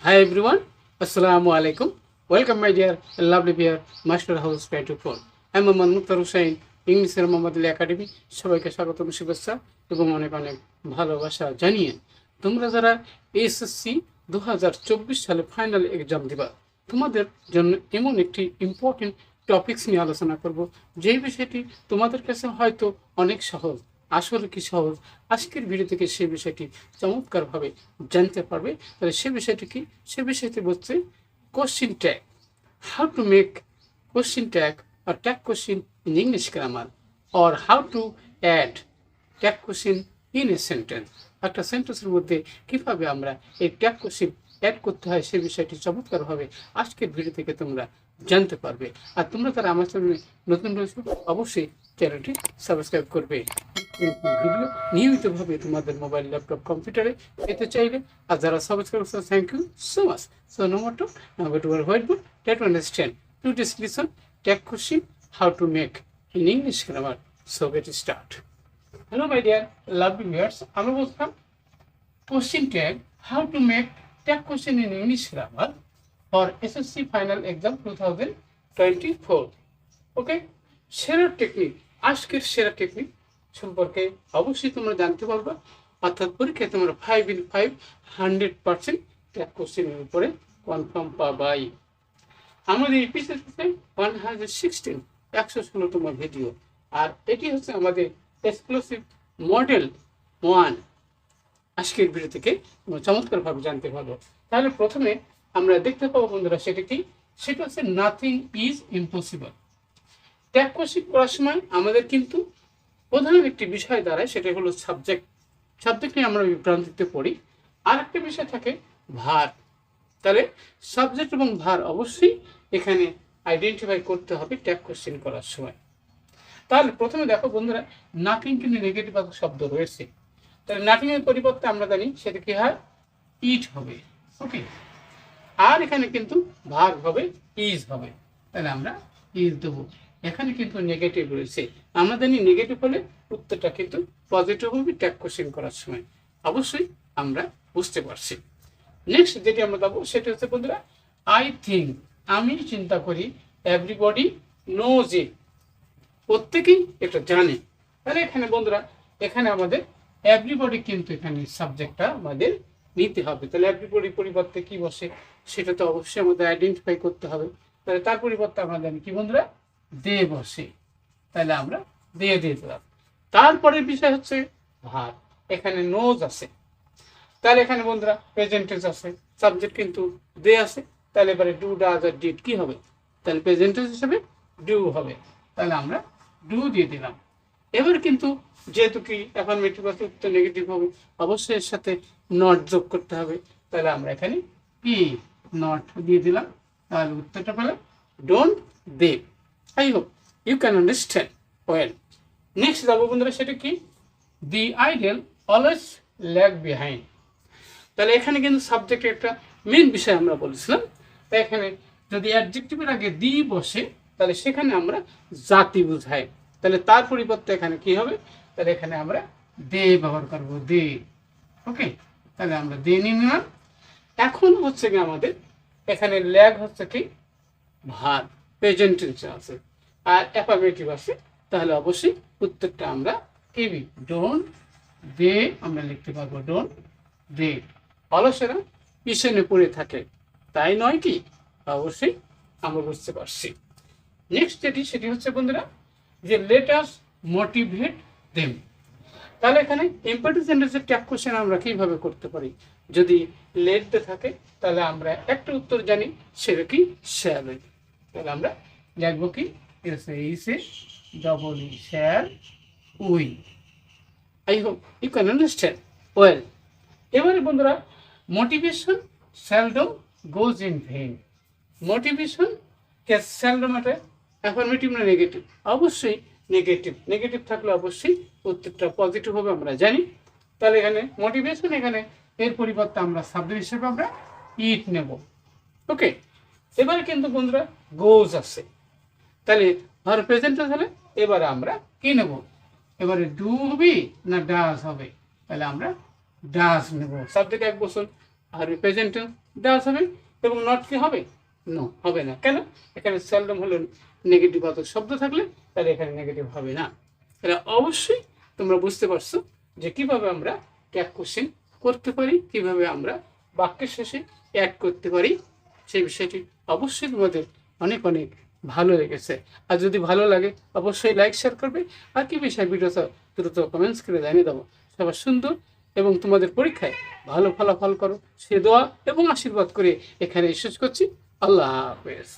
Hi everyone, Assalamu alaikum. Welcome my dear lovely dear Master House 24. I'm Mohammad Mukhtar Hussain, ইংলিশের Mohammadul academy. সবাইকে স্বাগতম, শুভেচ্ছা এবং অনেক অনেক ভালোবাসা জানিয়ে তোমরা যারা এসএসসি 2024 সালে ফাইনাল এক্সাম দিবা, তোমাদের জন্য এমন একটি ইম্পর্টেন্ট টপিকস নিয়ে আলোচনা করব, যেই বিষয়টি তোমাদের কাছে হয়তো অনেক সহজ, আসলে কি সহজ, আজকের ভিডিও থেকে সেই বিষয়টি চমৎকারভাবে জানতে পারবে। তাহলে সে বিষয়টি কি? সে বিষয়টি বলছে question tag, how to make question tag or tag question in English grammar, or how to add tag question in a sentence. একটা সেন্টেন্সের মধ্যে কিভাবে আমরা এই ট্যাগ কোশ্চেন অ্যাড করতে হয় সে বিষয়টি চমৎকারভাবে আজকের ভিডিও থেকে তোমরা জানতে পারবে। আর তোমরা তারা আমার চ্যানেলে নতুন রয়েছে, অবশ্যই চ্যানেলটি সাবস্ক্রাইব করবে। ভিডিও নিয়মিতভাবে তোমাদের মোবাইল, ল্যাপটপ, কম্পিউটারে পেতে চাইলে, আর যারা সাবস্ক্রাইব করছে, thank you so much. So no more talk, now go to our white board, try to understand today's lesson, tag question, how to make in English grammar. So get start. Hello my dear lovely viewers, আমরা বলছিলাম question tag, how to make tag question in English grammar for SSC final exam 2024. ওকে, সেরা technique, আজকের সেরা technique সম্পর্কে অবশ্যই তোমরা জানতে পারবে। অর্থাৎ পরীক্ষায় তোমরা 5 in 5 100% ট্যাগ কোশ্চেনের উপরে কনফার্ম পাবাই। আমাদের এই পিসিতে 116তম ভিডিও, আর এটি হচ্ছে আমাদের এক্সক্লুসিভ মডেল 1। আজকের ভিডিও থেকে তোমরা চমৎকারভাবে জানতে পারবো। তাহলে প্রথমে আমরা দেখতে পাবো বন্ধুরা, সেটা কি? সেটা হচ্ছে nothing is impossible. Tag question করার সময় আমাদের কিন্তু প্রধান একটি বিষয় দাঁড়ায়, সেটা হলো সাবজেক্ট। সাবজেক্ট নিয়ে আমরা বিভ্রান্তিতে পড়ি। আর একটা বিষয় থাকে ভার। তাহলে সাবজেক্ট এবং ভার অবশ্যই এখানে আইডেন্টিফাই করতে হবে ট্যাগ কোশ্চেন করার সময়। তাহলে প্রথমে দেখো বন্ধুরা, নাথিং কিন্তু নেগেটিভ শব্দ রয়েছে। তাহলে নাথিং এর পরিবর্তে আমরা জানি সেটা কি হয়, ইট হবে। ওকে, আর এখানে কিন্তু ভার হবে, ইজ হবে। তাহলে আমরা ইজ দেবো। এখানে কিন্তু নেগেটিভ রয়েছে, আমরা জানি নেগেটিভ হলে উত্তরটা কিন্তু পজিটিভ হবে ট্যাগ কোশ্চেন করার সময়। অবশ্যই আমরা বুঝতে পারছি। নেক্সট যেটি আমরা দেবো সেটা হচ্ছে বন্ধুরা, আই থিঙ্ক, আমি চিন্তা করি, এভরিবডি নোজ ইট, প্রত্যেকেই এটা জানে। তাহলে এখানে বন্ধুরা, এখানে আমাদের এভরিবডি কিন্তু এখানে সাবজেক্টটা আমাদের নিতে হবে। তাহলে এভরিবডি পরিবর্তে কি বসে সেটা তো অবশ্যই আমাদের আইডেন্টিফাই করতে হবে। তাহলে তার পরিবর্তে আমরা জানি কি বন্ধুরা, দে বসে। তাহলে আমরা দিয়ে দিলাম। তারপরের বিষয় হচ্ছে ভার, এখানে নোজ আছে। তাহলে এখানে বন্ধুরা প্রেজেন্ট টেন্স আছে, সাবজেক্ট কিন্তু দে আছে। তাহলে এবারে ডু, ডাজ আর ডিড কি হবে? তাহলে প্রেজেন্ট টেন্স হিসেবে ডু হবে। তাহলে আমরা ডু দিয়ে দিলাম। এবার কিন্তু যেহেতু কি অ্যাফার্মেটিভ আছে, উত্তর নেগেটিভ হবে, অবশ্যই এর সাথে নট যোগ করতে হবে। তাহলে আমরা এখানে পি নট দিয়ে দিলাম। তাহলে উত্তরটা পেলাম don't they. I hope you can understand well. Next যাবো বন্ধুরা, সেটা কি? The idle always lag behind. তাহলে এখানে কিন্তু সাবজেক্টের একটা মেন বিষয় আমরা বলেছিলাম। তাই এখানে যদি অ্যাডজেক্টিভের আগে দি বসে, তাহলে সেখানে আমরা জাতি বুঝাই। তাহলে তার পরিবর্তে এখানে কি হবে? তাহলে এখানে আমরা দে ব্যবহার করবো, দে। ওকে, তাহলে আমরা দে নিয়ে নিলাম। এখন হচ্ছে কি আমাদের এখানে ল্যাগ হচ্ছে কি ভার, প্রেজেন্ট টেন্সে আছে, আর অ্যাফার্মেটিভ আছে। তাহলে অবশ্যই উত্তরটা আমরা কেবি ডোন্ট দে আমরা লিখতে পারবো, ডোন্ট দে। অলসেরা পিছনে পড়ে থাকে, তাই নয় কি? অবশ্যই আমরা বুঝতে পারছি। নেক্সট যেটি, সেটি হচ্ছে বন্ধুরা যে লেট আস মোটিভেট দেম। তাহলে এখানে ইম্পারেটিভ সেন্টেন্সের ট্যাগ কোশ্চেন আমরা কিভাবে করতে পারি? যদি লেট দে থাকে তাহলে আমরা একটা উত্তর জানি, সেটা কি শ্যাল। তাহলে আমরা লিখবো কি, shall we. I hope you can understand well. এবারে বন্ধুরা, motivation seldom goes in vain. Motivation কে সেলডম এটা অ্যাফার্মেটিভ না নেগেটিভ? অবশ্যই নেগেটিভ। নেগেটিভ থাকলে অবশ্যই উত্তরটা পজিটিভ হবে, আমরা জানি। তাহলে এখানে মোটিভেশন, এখানে এর পরিবর্তে আমরা সাবজেক্ট হিসেবে আমরা ইট নেব। ওকে, এবারে কিন্তু বন্ধুরা গোজ আছে। তাহলে ধর প্রেজেন্ট হলে এবারে আমরা কি নেব? এবারে ডু হবে না ডাজ হবে? তাহলে আমরা ডাজ নেব। সাবজেক্ট এক বছর আর প্রেজেন্ট টেন্স দেওয়া যাবে এবং নট কি হবে? নো, হবে না। কেন? এখানে সেলডম হলো নেগেটিভ বাচক শব্দ থাকলে তাহলে এখানে নেগেটিভ হবে না। তাহলে অবশ্যই তোমরা বুঝতে পারছো যে কিভাবে আমরা ট্যাগ কোশ্চেন করতে পারি, কিভাবে আমরা বাক্যের শেষে অ্যাড করতে পারি। সেই বিষয়টি অবশ্যই তোমাদের অনেক অনেক ভালো লেগেছে। আর যদি ভালো লাগে অবশ্যই লাইক শেয়ার করবে। আর কি বিষয় ভিডিওটা দ্রুত কমেন্টস করে জানিয়ে দেবো। সবার সুন্দর এবং তোমাদের পরীক্ষায় ভালো ফলাফল করো সে দোয়া এবং আশীর্বাদ করে এখানে শেষ করছি। আল্লাহ হাফেজ।